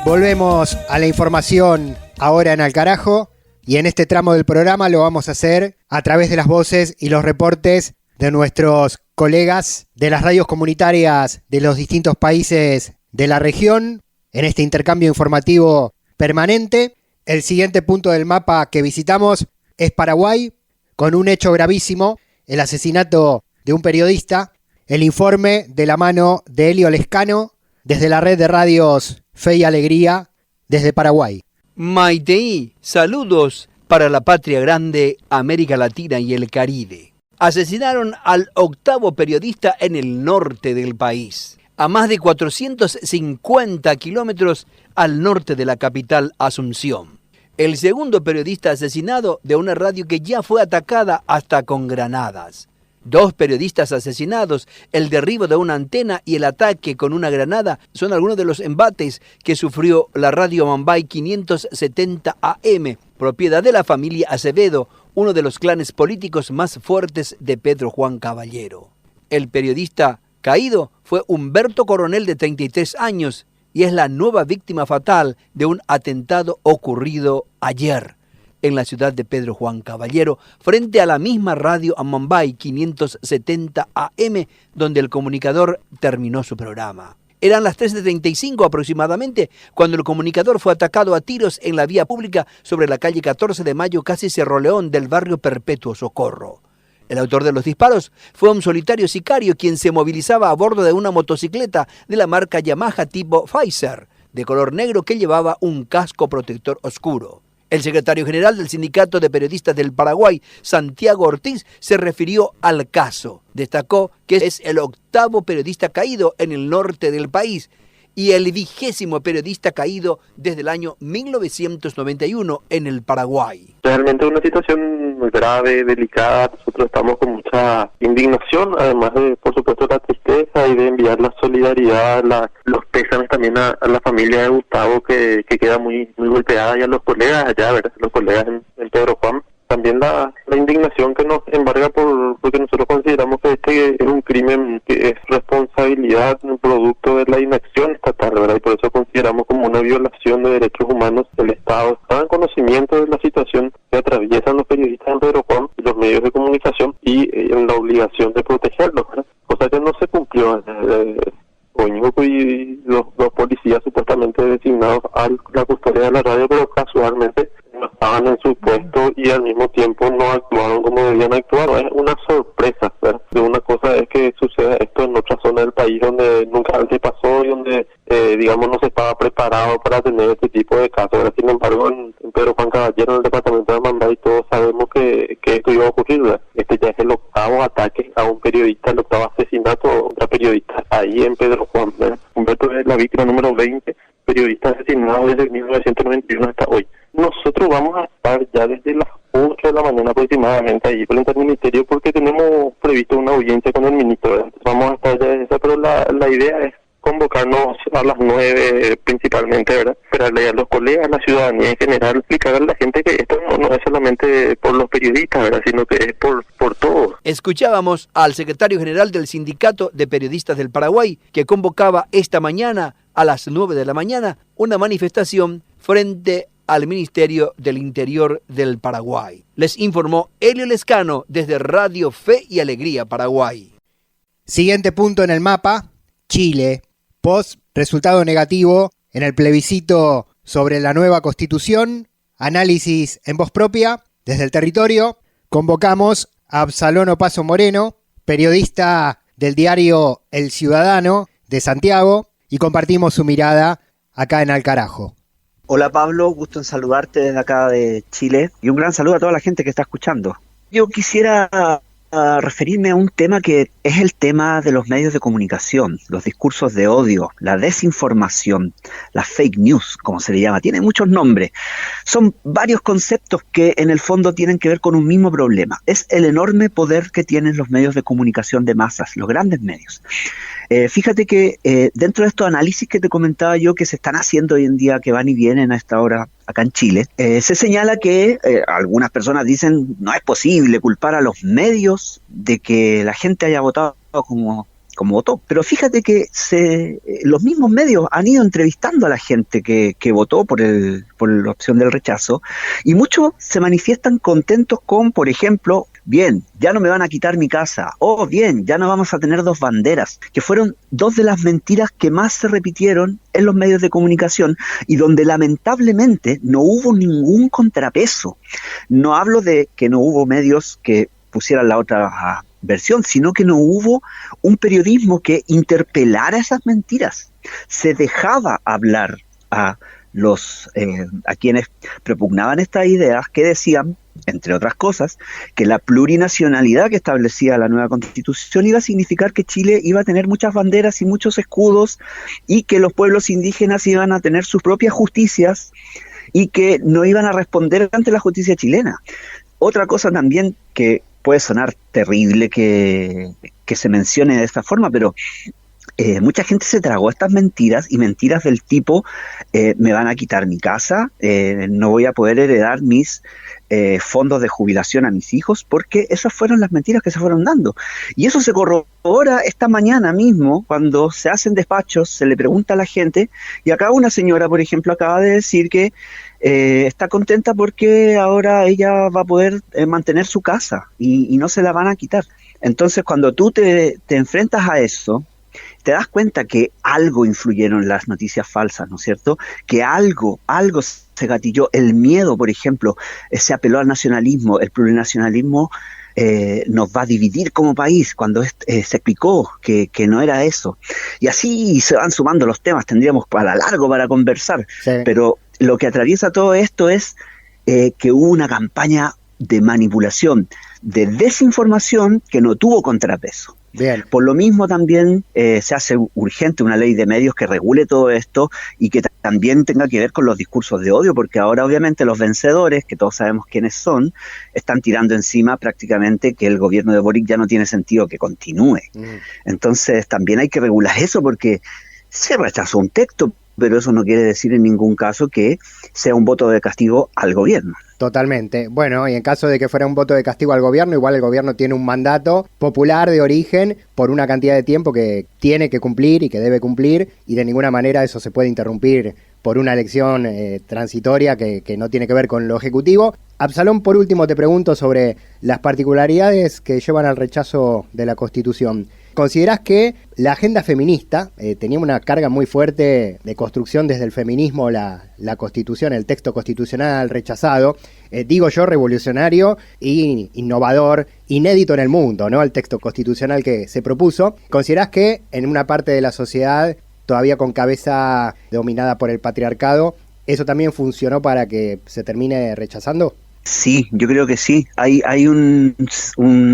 Speaker 3: Volvemos a la información ahora en Al Carajo y en este tramo del programa lo vamos a hacer a través de las voces y los reportes de nuestros colegas de las radios comunitarias de los distintos países de la región en este intercambio informativo permanente. El siguiente punto del mapa que visitamos es Paraguay, con un hecho gravísimo, el asesinato de un periodista. El informe de la mano de Elio Lescano desde la red de radios Fe y Alegría desde Paraguay.
Speaker 10: Maiteí, saludos para la patria grande, América Latina y el Caribe. Asesinaron al 8º periodista en el norte del país, a más de 450 kilómetros al norte de la capital Asunción. El segundo periodista asesinado de una radio que ya fue atacada hasta con granadas. 2 periodistas asesinados, el derribo de una antena y el ataque con una granada son algunos de los embates que sufrió la radio Mambay 570 AM, propiedad de la familia Acevedo, uno de los clanes políticos más fuertes de Pedro Juan Caballero. El periodista caído fue Humberto Coronel, de 33 años, y es la nueva víctima fatal de un atentado ocurrido ayer en la ciudad de Pedro Juan Caballero, frente a la misma radio Mambay 570 AM, donde el comunicador terminó su programa. Eran las 13:35 aproximadamente cuando el comunicador fue atacado a tiros en la vía pública sobre la calle 14 de Mayo, casi Cerro León, del barrio Perpetuo Socorro. El autor de los disparos fue un solitario sicario quien se movilizaba a bordo de una motocicleta de la marca Yamaha tipo Pfizer, de color negro, que llevaba un casco protector oscuro. El secretario general del Sindicato de Periodistas del Paraguay, Santiago Ortiz, se refirió al caso. Destacó que es el 8º periodista caído en el norte del país y el 20º periodista caído desde el año 1991 en el Paraguay.
Speaker 11: Realmente una situación muy grave, delicada. Nosotros estamos con mucha indignación, además de, por supuesto, la tristeza y de enviar la solidaridad, los pésames también a la familia de Gustavo, que queda muy golpeada, y a los colegas allá, ¿verdad? Los colegas en Pedro Juan. También la indignación que nos embarga porque nosotros consideramos que este es un crimen que es responsabilidad, un producto de la inacción estatal, ¿verdad? Y por eso consideramos como una violación de derechos humanos del Estado. Está en conocimiento de la situación que atraviesan los periodistas en Pedro Juan y los medios de comunicación, y en la obligación de protegerlos, ¿verdad? Cosa que no se cumplió. Oñuco y los policías supuestamente designados a la custodia de la radio, pero casualmente no estaban en su puesto y al mismo tiempo no actuaron como debían actuar. Es una sorpresa, ¿verdad? Una cosa es que suceda esto en otra zona del país donde nunca antes pasó y donde, digamos, no se estaba preparado para tener este tipo de casos, ¿verdad? Sin embargo, en Pedro Juan Caballero, en el departamento de Mambay, todos sabemos que esto iba a ocurrir, ¿verdad? Este ya es el 8º ataque a un periodista, el 8º asesinato a otra periodista ahí en Pedro Juan, ¿verdad? Humberto es la víctima número 20, periodista asesinado desde 1991 hasta hoy. Nosotros vamos a estar ya desde las 8 de la mañana aproximadamente ahí por el Interministerio, porque tenemos previsto una audiencia con el ministro, ¿verdad? Entonces vamos a estar ya desde esa, pero la idea es convocarnos a las 9 principalmente, ¿verdad? Esperarle a los colegas, a la ciudadanía en general, explicar a la gente que esto no es solamente por los periodistas, ¿verdad? Sino que es por todos.
Speaker 10: Escuchábamos al secretario general del Sindicato de Periodistas del Paraguay, que convocaba esta mañana a las 9 de la mañana una manifestación frente al Ministerio del Interior del Paraguay. Les informó Elio Lescano desde Radio Fe y Alegría, Paraguay.
Speaker 3: Siguiente punto en el mapa, Chile. Post resultado negativo en el plebiscito sobre la nueva constitución. Análisis en voz propia desde el territorio. Convocamos a Absalón Opaso Moreno, periodista del diario El Ciudadano de Santiago, y compartimos su mirada acá en Al Carajo.
Speaker 12: Hola Pablo, gusto en saludarte desde acá de Chile y un gran saludo a toda la gente que está escuchando. Yo quisiera referirme a un tema que es el tema de los medios de comunicación, los discursos de odio, la desinformación, las fake news, como se le llama, tiene muchos nombres. Son varios conceptos que en el fondo tienen que ver con un mismo problema. Es el enorme poder que tienen los medios de comunicación de masas, los grandes medios. Fíjate que dentro de estos análisis que te comentaba yo que se están haciendo hoy en día, que van y vienen a esta hora acá en Chile, se señala que algunas personas dicen no es posible culpar a los medios de que la gente haya votado como votó. Pero fíjate que los mismos medios han ido entrevistando a la gente que votó por la opción del rechazo, y muchos se manifiestan contentos con, por ejemplo, bien, ya no me van a quitar mi casa, o bien, ya no vamos a tener 2 banderas, que fueron 2 de las mentiras que más se repitieron en los medios de comunicación y donde lamentablemente no hubo ningún contrapeso. No hablo de que no hubo medios que pusieran la otra versión, sino que no hubo un periodismo que interpelara esas mentiras. Se dejaba hablar a quienes propugnaban estas ideas, que decían, entre otras cosas, que la plurinacionalidad que establecía la nueva Constitución iba a significar que Chile iba a tener muchas banderas y muchos escudos, y que los pueblos indígenas iban a tener sus propias justicias y que no iban a responder ante la justicia chilena. Otra cosa también que puede sonar terrible que se mencione de esta forma, pero mucha gente se tragó estas mentiras, y mentiras del tipo, me van a quitar mi casa, no voy a poder heredar mis fondos de jubilación a mis hijos, porque esas fueron las mentiras que se fueron dando. Y eso se corrobora esta mañana mismo, cuando se hacen despachos, se le pregunta a la gente, y acá una señora, por ejemplo, acaba de decir que está contenta porque ahora ella va a poder mantener su casa y no se la van a quitar. Entonces, cuando tú te enfrentas a eso, te das cuenta que algo influyeron las noticias falsas, ¿no es cierto? Que algo se gatilló. El miedo, por ejemplo, se apeló al nacionalismo. El plurinacionalismo nos va a dividir como país, cuando se explicó que no era eso. Y así se van sumando los temas, tendríamos para largo para conversar. Sí. Pero lo que atraviesa todo esto es que hubo una campaña de manipulación, de desinformación, que no tuvo contrapeso. Bien. Por lo mismo también se hace urgente una ley de medios que regule todo esto y que también tenga que ver con los discursos de odio, porque ahora obviamente los vencedores, que todos sabemos quiénes son, están tirando encima prácticamente que el gobierno de Boric ya no tiene sentido que continúe. Entonces también hay que regular eso, porque se rechazó un texto, pero eso no quiere decir en ningún caso que sea un voto de castigo al gobierno.
Speaker 3: Totalmente. Bueno, y en caso de que fuera un voto de castigo al gobierno, igual el gobierno tiene un mandato popular de origen por una cantidad de tiempo que tiene que cumplir y que debe cumplir, y de ninguna manera eso se puede interrumpir por una elección transitoria que no tiene que ver con lo ejecutivo. Absalón, por último te pregunto sobre las particularidades que llevan al rechazo de la Constitución. ¿Considerás que la agenda feminista tenía una carga muy fuerte de construcción desde el feminismo, la Constitución, el texto constitucional rechazado? Digo yo, revolucionario e innovador, inédito en el mundo, ¿no? El texto constitucional que se propuso. ¿Considerás que en una parte de la sociedad, todavía con cabeza dominada por el patriarcado, eso también funcionó para que se termine rechazando?
Speaker 12: Sí, yo creo que sí. Hay un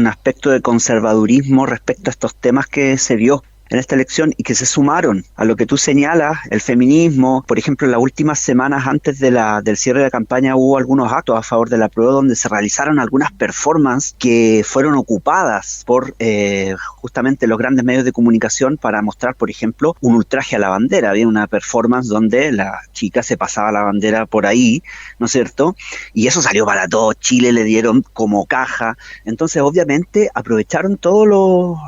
Speaker 12: aspecto de conservadurismo respecto a estos temas que se vio en esta elección y que se sumaron a lo que tú señalas, el feminismo. Por ejemplo, en las últimas semanas antes del cierre de la campaña hubo algunos actos a favor de la prueba donde se realizaron algunas performances que fueron ocupadas por justamente los grandes medios de comunicación para mostrar, por ejemplo, un ultraje a la bandera. Había una performance donde la chica se pasaba la bandera por ahí, ¿no es cierto? Y eso salió para todo Chile, le dieron como caja. Entonces, obviamente, aprovecharon todos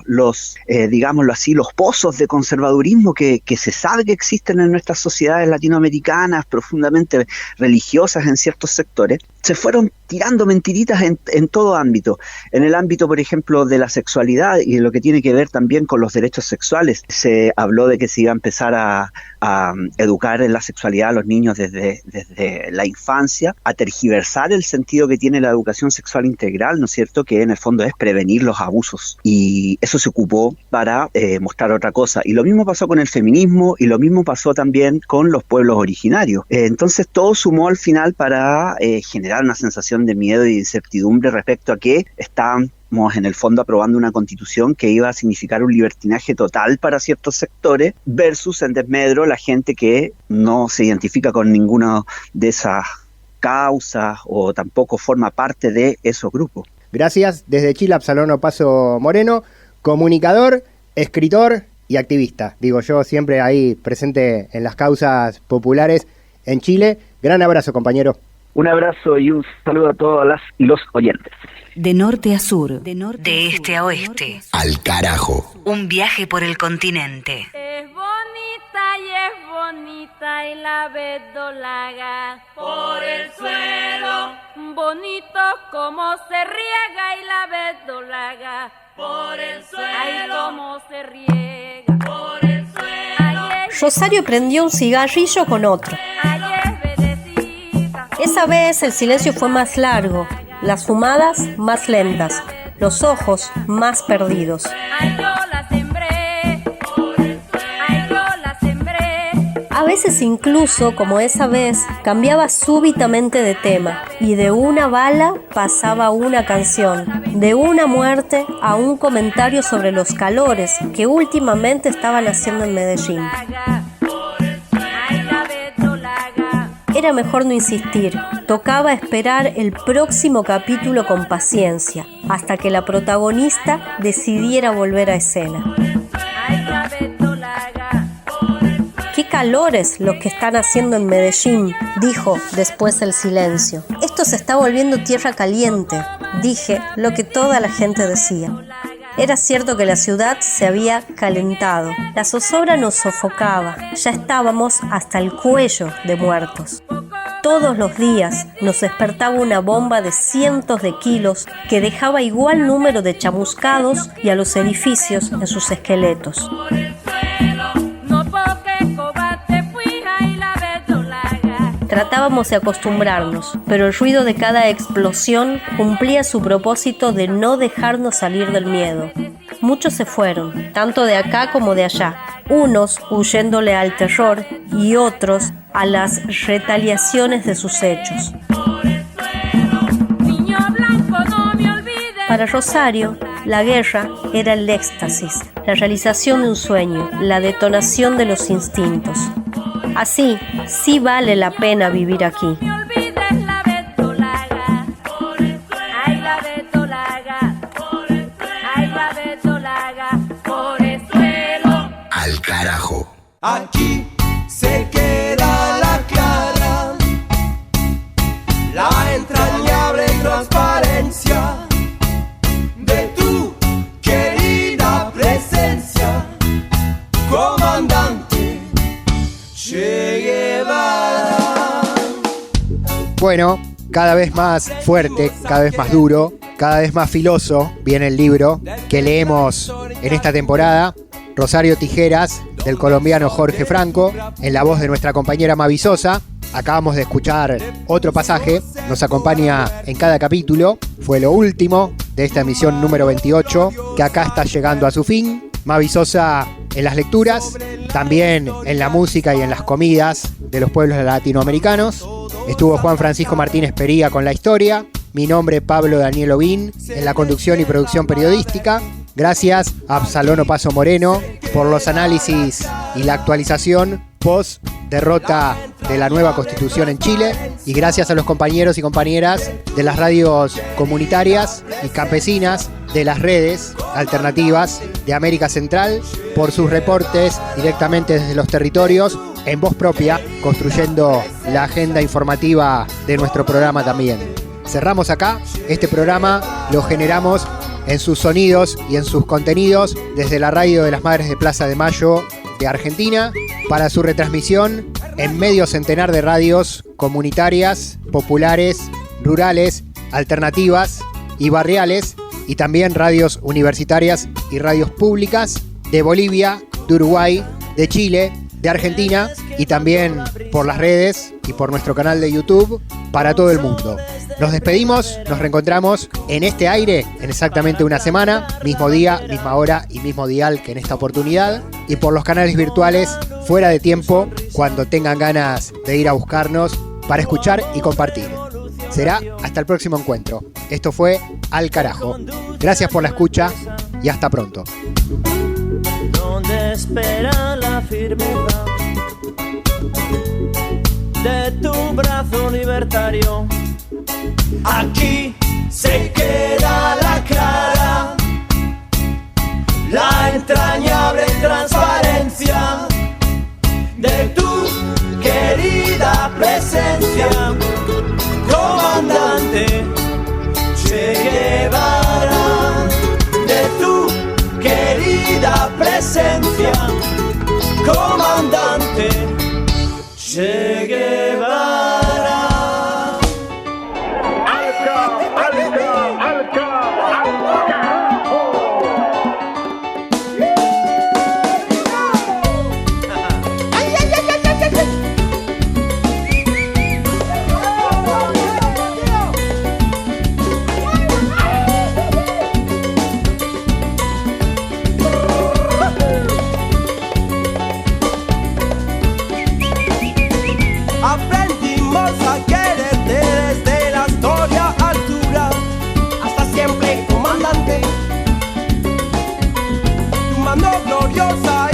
Speaker 12: los digámoslo así, los pozos de conservadurismo que se sabe que existen en nuestras sociedades latinoamericanas, profundamente religiosas en ciertos sectores. Se fueron tirando mentiritas en todo ámbito. En el ámbito, por ejemplo, de la sexualidad y de lo que tiene que ver también con los derechos sexuales, se habló de que se iba a empezar a educar en la sexualidad a los niños desde la infancia, a tergiversar el sentido que tiene la educación sexual integral, ¿no es cierto?, que en el fondo es prevenir los abusos. Y eso se ocupó para mostrar otra cosa. Y lo mismo pasó con el feminismo y lo mismo pasó también con los pueblos originarios. Entonces todo sumó al final para generar una sensación de miedo y incertidumbre respecto a que estábamos en el fondo aprobando una constitución que iba a significar un libertinaje total para ciertos sectores versus en desmedro la gente que no se identifica con ninguna de esas causas o tampoco forma parte de esos grupos.
Speaker 3: Gracias. Desde Chile, Absalón Opazo Moreno, comunicador, escritor y activista. Digo yo, siempre ahí presente en las causas populares en Chile. Gran abrazo, compañero.
Speaker 12: Un abrazo y un saludo a todas las y los oyentes.
Speaker 4: De norte a sur, de este a oeste.
Speaker 1: Al carajo.
Speaker 4: Un viaje por el continente.
Speaker 13: Es bonita y la verdolaga por el suelo. Bonito como se riega y la verdolaga por el suelo. Ay, cómo se riega por el suelo.
Speaker 7: Rosario prendió un cigarrillo con otro. Esa vez el silencio fue más largo, las fumadas más lentas. los ojos más perdidos. A veces incluso, como esa vez, cambiaba súbitamente de tema y de una bala pasaba a una canción, de una muerte a un comentario sobre los calores que últimamente estaban haciendo en Medellín. Era mejor no insistir, tocaba esperar el próximo capítulo con paciencia, hasta que la protagonista decidiera volver a escena. ¡Qué calores los que están haciendo en Medellín!, dijo después el silencio. Esto se está volviendo tierra caliente, dije lo que toda la gente decía. Era cierto que la ciudad se había calentado. La zozobra nos sofocaba. Ya estábamos hasta el cuello de muertos. Todos los días nos despertaba una bomba de cientos de kilos que dejaba igual número de chamuscados y a los edificios en sus esqueletos. Tratábamos de acostumbrarnos, pero el ruido de cada explosión cumplía su propósito de no dejarnos salir del miedo. Muchos se fueron, tanto de acá como de allá, unos huyéndole al terror y otros a las retaliaciones de sus hechos. Para Rosario, la guerra era el éxtasis, la realización de un sueño, la detonación de los instintos. Así, sí vale la pena vivir aquí.
Speaker 1: Al carajo.
Speaker 14: Aquí se queda la clara, la entrañable transparencia de tu querida presencia, comandante Che Guevara.
Speaker 3: Bueno, cada vez más fuerte, cada vez más duro, cada vez más filoso viene el libro que leemos en esta temporada. Rosario Tijeras, del colombiano Jorge Franco, en la voz de nuestra compañera Mavi Sosa. Acabamos de escuchar otro pasaje, nos acompaña en cada capítulo. Fue lo último de esta emisión número 28, que acá está llegando a su fin. Mavi Sosa en las lecturas, también en la música y en las comidas de los pueblos latinoamericanos. Estuvo Juan Francisco Martínez Pería con la historia. Mi nombre es Pablo Daniel Ovín en la conducción y producción periodística. Gracias a Absalón Paso Moreno por los análisis y la actualización post derrota de la nueva Constitución en Chile, y gracias a los compañeros y compañeras de las radios comunitarias y campesinas de las redes alternativas de América Central por sus reportes directamente desde los territorios en voz propia, construyendo la agenda informativa de nuestro programa también. Cerramos acá. Este programa lo generamos en sus sonidos y en sus contenidos desde la radio de las Madres de Plaza de Mayo de Argentina, para su retransmisión en medio centenar de radios comunitarias, populares, rurales, alternativas y barriales, y también radios universitarias y radios públicas de Bolivia, de Uruguay, de Chile, de Argentina, y también por las redes y por nuestro canal de YouTube para todo el mundo. Nos despedimos, nos reencontramos en este aire en exactamente una semana, mismo día, misma hora y mismo dial que en esta oportunidad, y por los canales virtuales fuera de tiempo cuando tengan ganas de ir a buscarnos para escuchar y compartir. Será hasta el próximo encuentro. Esto fue Al Carajo. Gracias por la escucha y hasta pronto.
Speaker 14: Donde espera la firmeza de tu brazo libertario. Aquí se queda la clara, la entrañable transparencia de tu querida presencia, comandante Che Guevara, de tu querida presencia, comandante Che Guevara. no gloriosa